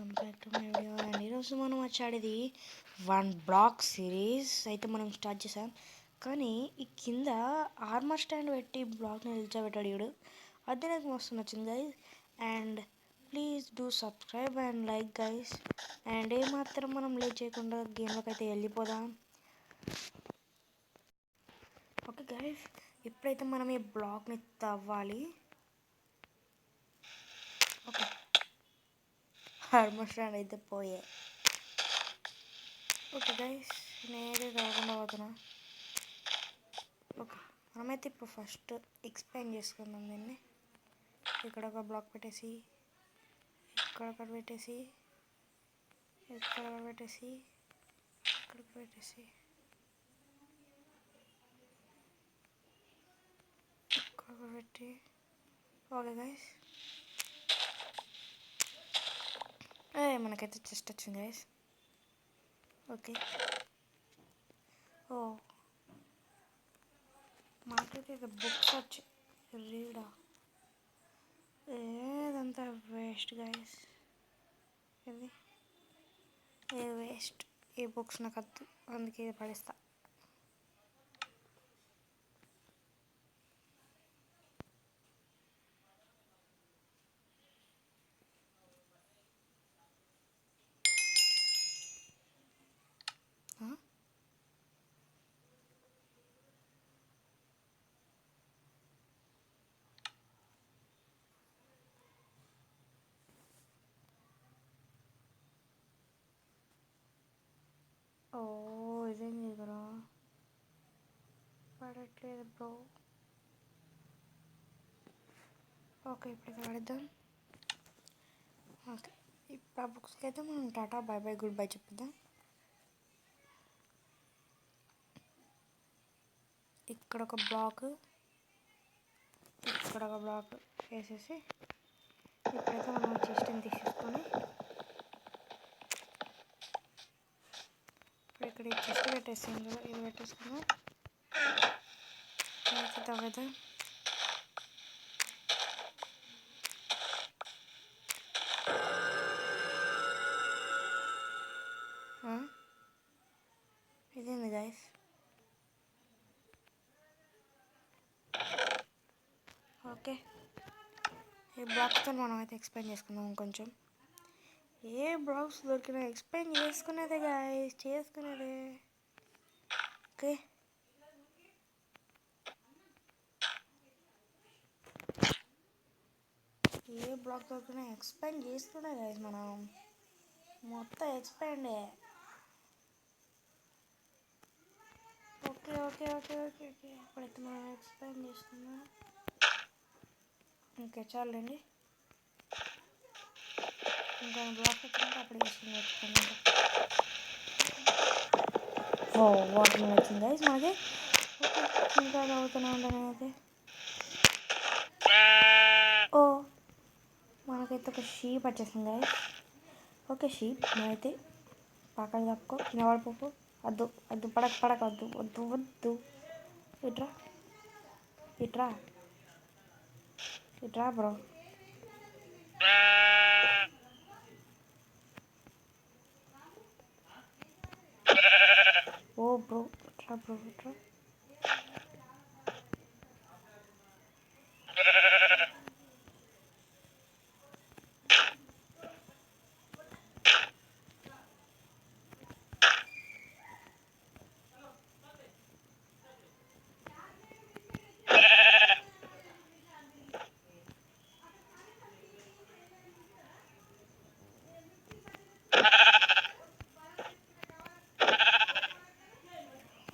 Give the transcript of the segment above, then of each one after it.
Welcome back to my video. And ఈరోజు మనం వచ్చాడేది 1 black series అయితే మనం స్టార్ట్ చేసాం. కానీ ఈ కింద ఆర్మర్ స్టాండ్ పెట్టి బ్లాక్ని నిల్చోబెట్టాడు వీడు. అది నాకు మస్తు నచ్చింది guys. And please do subscribe and like guys. And ఏమాత్రం మనం లేట్ చేయకుండా గేమ్లోకి అయితే వెళ్ళిపోదాం. ఓకే గైస్, ఇప్పుడైతే మనం ఈ బ్లాక్ని తవ్వాలి. ఓకే, ఆర్మర్ స్టాండ్ అయితే పోయే. ఓకే గైస్, నేనైతే రాకుండా పోతున్నా. ఓకే, మనమైతే ఇప్పుడు ఫస్ట్ ఎక్స్పాండ్ చేసుకుందాం దీన్ని. ఇక్కడ ఒక బ్లాక్ పెట్టేసి, ఇక్కడ ఒకటి పెట్టేసి, ఇక్కడ ఒకటి పెట్టేసి, ఇక్కడ పెట్టేసి, ఇక్కడ ఒకటి పెట్టి. ఓకే గైస్, మనకైతే చెస్ట్ వచ్చింది గైస్. ఓకే, ఓ మనకైతే ఇది బుక్స్ వచ్చి రీడా. ఏదంతా వేస్ట్ గైస్, ఇది వేస్ట్. ఈ బుక్స్ నాకు వద్దు, అందుకే ఇది పడేస్తా. ఓ ఇదేం చేయగరా, పడట్లేదు బ్రో. ఓకే, ఇప్పుడు పడేద్దాం. ఓకే, ఇప్పుడు ఆ బుక్స్కి అయితే మనం tata bye by good bye చెప్దాం. ఇక్కడ ఒక బ్లాక్, ఇక్కడ ఒక బ్లాక్ వేసేసి ఇప్పుడైతే మనం చెస్ట్ని తీసేసుకొని ఇప్పుడు ఇక్కడ ఈ చెస్ట్ పెట్టేసింది కదా, ఇది పెట్టేసుకుందాం. తవ్వేద్దాం. ఇదేంది గైస్. ఓకే, ఈ బ్లాక్స్తో మనం అయితే ఎక్స్ప్లెయిన్ చేసుకుందాం కొంచెం. ఏ బ్లాక్స్ దొరికినా ఎక్స్ప్లెయిన్ చేసుకునేదే గైస్, చేసుకునేదే. ఓకే, ఏ బ్లాక్ దొరికినా ఎక్స్ప్లెయిన్ చేసుకునే గైస్, మనం మొత్తం explain. Okay okay okay okay okay ఇప్పుడైతే మనం ఎక్స్ప్లెయిన్ చేసుకుందాం. ఓకే చాలండి, ఇంకా బ్లాక్ వచ్చిందంటే అప్పుడు వేసుకుని పెట్టుకున్నాం. ఓ వాటర్ వచ్చింది గైస్ మనకి. ఓకే, ఇంకా అవుతూనే ఉంటాను అయితే. ఓ మనకైతే ఒక షీప్ వచ్చేసింది గైస్. ఓకే షీప్, మనమైతే పక్కన తప్పుకో, కింద పడిపోకు. వద్దు వద్దు, పడక పడక, వద్దు వద్దు వద్దు. ఇట్రా ఇట్రా ఇట్రా బ్రో. ఓ బ్రో, ఇట్రా బ్రో, ఇట్రా.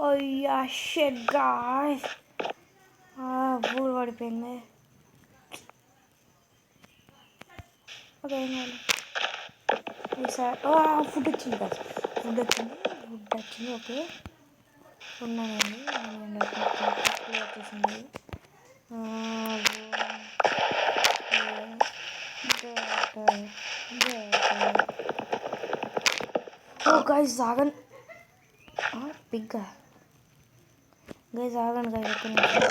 అయ్యా షెట్ గాయ్స్, ఊరు పడిపోయింది. ఓకే ఏం కాదు. ఈసారి ఫుడ్ వచ్చింది కదా, ఫుడ్ వచ్చింది. ఓకే ఉన్నానండి, వచ్చేసింది. ఓ గైస్ ఆగండి, పిగ్గా గైస్ ఆగండి గైస్, ఒక్క నిమిషం.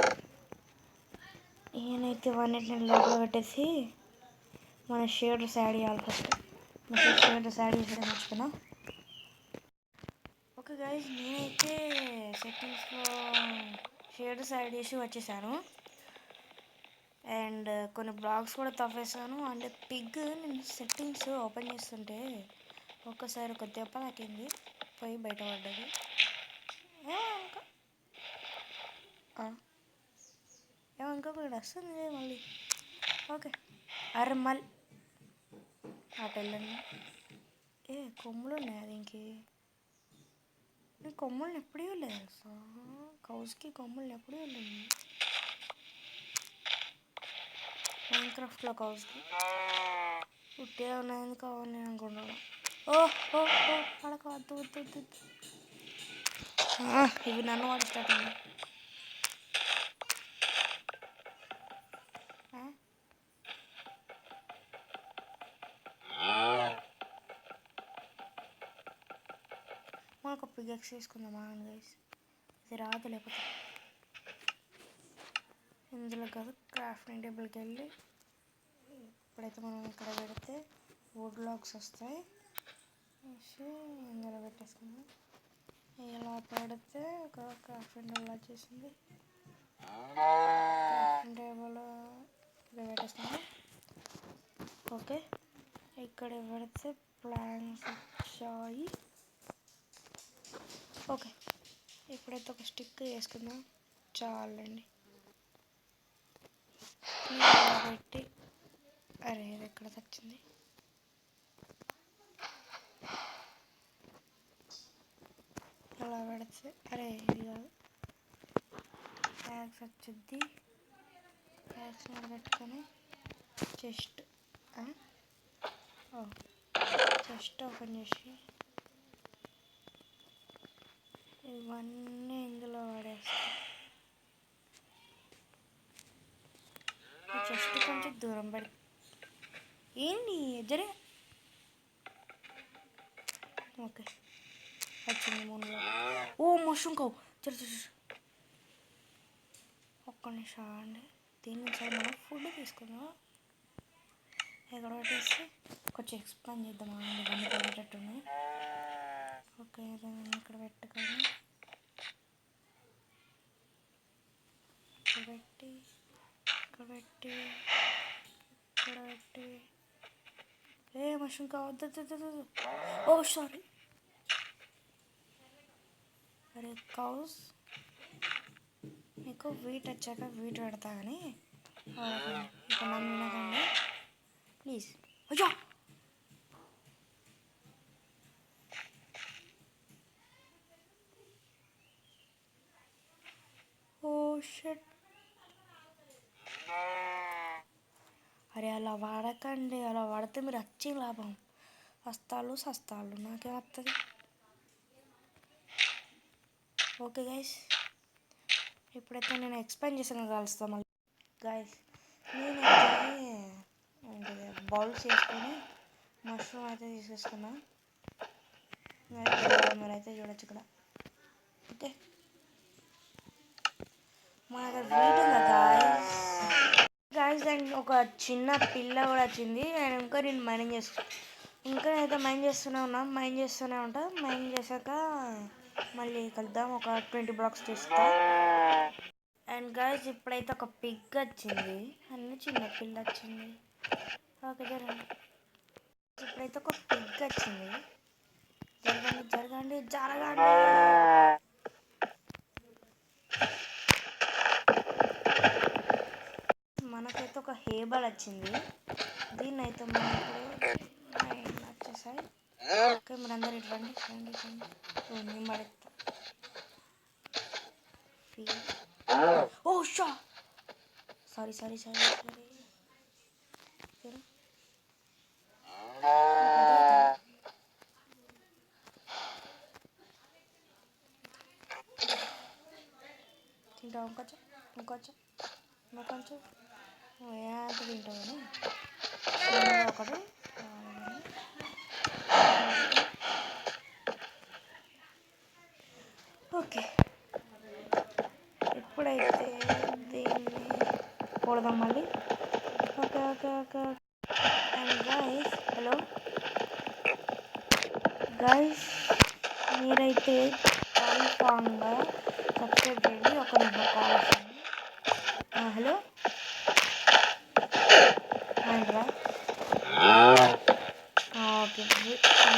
ఈయనైతే 1 లోపల పెట్టేసి మన షేడర్స్ యాడ్ చేయాలి ఫస్ట్. షేడర్స్ యాడ్ చేసేది మర్చిపోయినా. ఓకే గైస్, నేనైతే సెట్టింగ్స్లో షేడర్స్ యాడ్ చేసి వచ్చేసాను. అండ్ కొన్ని బ్లాగ్స్ కూడా తవ్వేసాను. అండ్ పిగ్ నేను సెట్టింగ్స్ ఓపెన్ చేస్తుంటే ఒక్కసారి ఒక దెబ్బ తాకింది, పోయి బయట పడ్డది. ఇంకొకటి వస్తుంది మళ్ళీ. ఓకే, అరే మళ్ళీ అటు వెళ్ళండి. కొమ్ములు ఉన్నాయి దీనికి. నేను కొమ్ములను ఎప్పుడూ వెళ్ళలేదు సార్. కౌస్కి కొమ్ములు ఎప్పుడూ వెళ్ళింది మైన్క్రాఫ్ట్లో. కౌస్కి పుట్టే ఉన్నది కావాలి అనుకుంటున్నాను. ఓ పడక వద్దు. ఇవి నన్ను వాడి స్టార్ట్ అయ్యి. మనకు పిగ్ ఎక్స్ తీసుకుందామా గైస్? ఇది రాదు లేకపోతే. ఇందులో కాదు, క్రాఫ్టింగ్ టేబుల్కి వెళ్ళి ఇప్పుడైతే మనం ఇక్కడ పెడితే వుడ్ లాక్స్ వస్తాయి. ఇందులో పెట్టేసుకుందాం. ఇలా పెడితే ఒక క్రాఫ్టింగ్ టేబుల్ వచ్చేసింది. క్రాఫ్టింగ్ టేబుల్ ఇక్కడ పెట్టేసుకుందాం. ఓకే, ఇక్కడ పెడితే ప్లాంక్స్ వచ్చాయి. ఓకే, ఇప్పుడైతే ఒక స్టిక్ వేసుకుందాం. చాలండి. పెట్టి అరే ఇది ఎక్కడ వచ్చింది? అలా పెడితే అరే ఇది కాదు, ట్యాక్స్ వచ్చింది. ట్యాక్స్ మీద పెట్టుకొని చెస్ట్ ఓపెన్ చేసి ఇవన్నీ ఇందులో వాడేస్తాం. చెస్ట్ కొంచెం దూరం పడి ఏంటి ఎదురే. ఓకే, వచ్చింది మూడులో. మష్రూమ్ కావు. ఒక్క నిమిషం అండి. దీని నుంచి మనం ఫుడ్ తీసుకుందాం. ఎక్కడ పెట్టేసి కొంచెం ఎక్స్ప్లెయిన్ చేద్దామా అండి, ఇవన్నీ పెట్టేటట్టున్నాయి. ఓకే, ఇక్కడ పెట్టుకొని ఇక్కడ పెట్టి మష్రూమ్ కావద్దు. సారీ. అరే కౌస్, మీకు వీట్ వచ్చాక వీట్ పెడతా కానీ ఇక నన్ను వినకండి ప్లీజ్. అయ్యా షట్. అరే అలా వాడకండి. అలా వాడితే మీరు వచ్చే లాభం సస్తాలు నాకే వస్తుంది. ఓకే గైస్, ఇప్పుడైతే నేను ఎక్స్ప్లెయిన్ చేసాను కలుస్తాను మళ్ళీ. గైస్, నేనైతే ఏంటిది బౌల్స్ వేసుకొని మష్రూమ్ అయితే తీసేసుకున్నా. మీరైతే చూడొచ్చు ఇక్కడ. ఓకే, మన దగ్గర వీట్ ఉందా గాయస్? అండ్ ఒక చిన్న పిల్ల కూడా వచ్చింది. అండ్ నేను మైండ్ చేస్తూనే ఉన్నాను. మైండ్ చేశాక మళ్ళీ కలుద్దాం. ఒక 20 బ్లాక్స్ తీస్తా. అండ్ గాయస్, ఇప్పుడైతే ఒక పిగ్ వచ్చింది. అన్నీ చిన్న పిల్ల వచ్చింది. ఓకే జరగండి. ఇప్పుడైతే ఒక పిగ్ వచ్చింది. జరగండి. మనకైతే ఒక హేబల్ వచ్చింది. దీన్ని అయితే మనం వచ్చేసాయి. ఓకే, మీరు అందరు ఇటు రండి. నేను పడేస్తా. సారీ. తింటావు ఇంకొంచెం ఎంత తింటావు అని ఒకటి. ఓకే, ఇప్పుడైతే దీన్ని కొడదాం మళ్ళీ. Okay. And guys, hello, guys మీరైతే కన్ఫామ్గా సబ్స్క్రైబ్ చేయండి. ఒక నిమిషం కాల్ వస్తుంది. హలో ఏంట్రా? ఓకే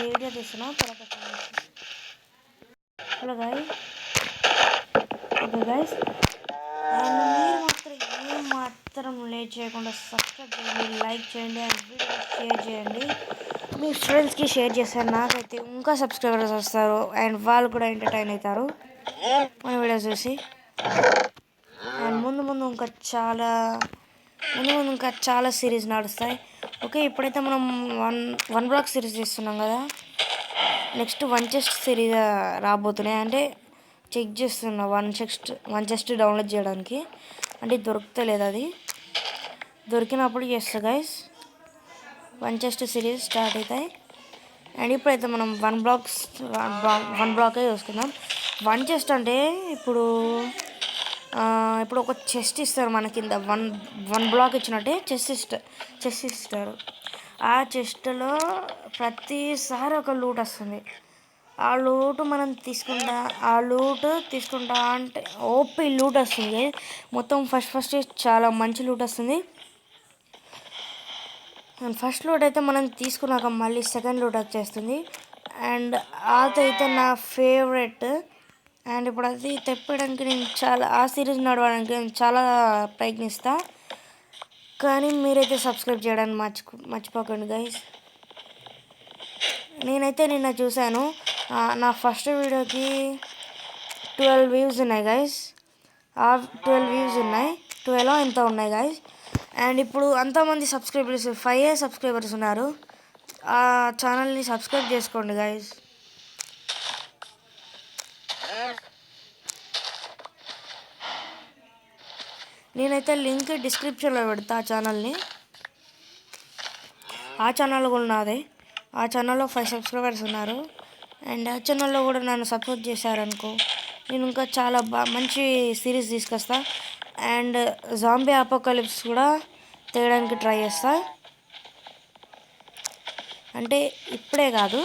వీడియో తీస్తున్నా తర్వాత కాల్ వస్తుంది. Hello guys. Okay guys, and మీరు మాత్రం ఏమాత్రం లేట్ చేయకుండా సబ్స్క్రైబ్ చేయండి, లైక్ చేయండి అండ్ వీడియో షేర్ చేయండి. మీ ఫ్రెండ్స్కి షేర్ చేస్తారు, నాకైతే ఇంకా సబ్స్క్రైబర్స్ వస్తారు అండ్ వాళ్ళు కూడా ఎంటర్టైన్ అవుతారు మన వీడియోస్ చూసి. అండ్ ముందు ఇంకా చాలా సిరీస్ నడుస్తాయి. ఓకే, ఇప్పుడైతే మనం వన్ బ్లాక్ సిరీస్ చేస్తున్నాం కదా. నెక్స్ట్ వన్ చెస్ట్ సిరీస్ రాబోతున్నాయి. అంటే చెక్ చేస్తున్నా వన్ చెస్ట్ డౌన్లోడ్ చేయడానికి. అంటే దొరుకుతలేదు, అది దొరికినప్పుడు చేస్తా guys. One chest series start అవుతాయి. అండ్ ఇప్పుడైతే మనం వన్ బ్లాకే చూసుకుందాం. వన్ చెస్ట్ అంటే ఇప్పుడు ఒక చెస్ట్ ఇస్తారు మన కింద. వన్ బ్లాక్ ఇచ్చినట్టే చెస్ట్ ఇస్తారు. ఆ చెస్ట్లో ప్రతిసారి ఒక లూట్ వస్తుంది. ఆ లూట్ తీసుకుంటా అంటే ఓపీ లూట్ వస్తుంది. మొత్తం ఫస్ట్ చాలా మంచి లూట్ వస్తుంది. అండ్ ఫస్ట్ లూట్ అయితే మనం తీసుకున్నాక మళ్ళీ సెకండ్ లూట్ వచ్చేస్తుంది. అండ్ అదైతే నా ఫేవరెట్. అండ్ ఇప్పుడు అది తెప్పడానికి నేను ఆ సిరీస్ నడవడానికి నేను చాలా ప్రయత్నిస్తా. కానీ మీరైతే సబ్స్క్రైబ్ చేయడానికి మర్చిపోకండి గైస్. నేనైతే నిన్న చూశాను, నా ఫస్ట్ వీడియోకి 12 వ్యూస్ ఉన్నాయి గైస్. 12 వ్యూస్ ఉన్నాయి, 12 ఎంత ఉన్నాయి గైస్. అండ్ ఇప్పుడు అంతమంది సబ్స్క్రైబర్స్ 5 సబ్స్క్రైబర్స్ ఉన్నారు. ఆ ఛానల్ని సబ్స్క్రైబ్ చేసుకోండి గైస్. నేనైతే లింక్ డిస్క్రిప్షన్లో పెడతా ఆ ఛానల్ కూడా నాదే. ఆ ఛానల్లో 5 సబ్స్క్రైబర్స్ ఉన్నారు. అండ్ ఆ ఛానల్లో కూడా నన్ను సపోర్ట్ చేశారనుకో, నేను ఇంకా చాలా మంచి సిరీస్ తీసుకొస్తా. అండ్ జాంబీ అపోకలిప్స్ కూడా తేయడానికి ట్రై చేస్తా. అంటే ఇప్పుడే కాదు,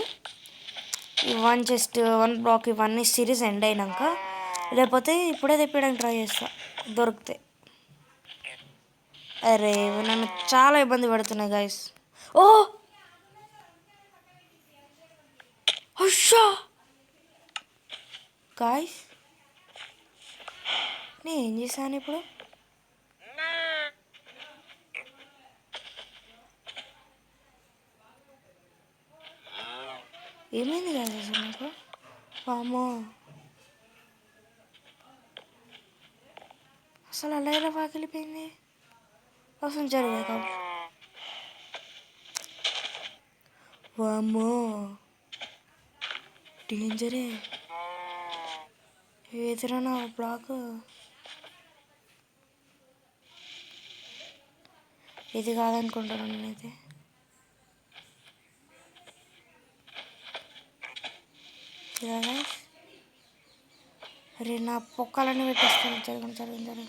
ఈ వన్ బ్లాక్ ఇవన్నీ సిరీస్ ఎండ్ అయినాక, లేకపోతే ఇప్పుడే తెప్పడానికి ట్రై చేస్తా దొరికితే. అరే నన్ను చాలా ఇబ్బంది పడుతున్నాయి గైస్. ఓ అయ్యా గాయస్, నేను ఏం చేశాను ఇప్పుడు? ఏమైంది కదా అసలు నాకు? వామ్మో, అసలు అలా ఎలా వాకిలిపోయింది? అసలు జరిగాయి కాబట్టి. వామ్మో డేంజరే. ఏదిరా నా బ్లాక్? ఇది కాదనుకుంటాను నేనైతే. అరే నా పొక్కలన్నీ పెట్టేస్తాను. జరగండి.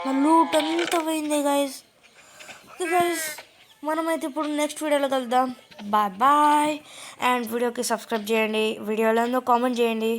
నా లూట్ అంతా పోయింది గైస్. ఓకే గైస్, మనమైతే ఇప్పుడు నెక్స్ట్ వీడియోలో కలుద్దాం. బాయ్. అండ్ వీడియోకి సబ్స్క్రైబ్ చేయండి, వీడియోలో కామెంట్ చేయండి.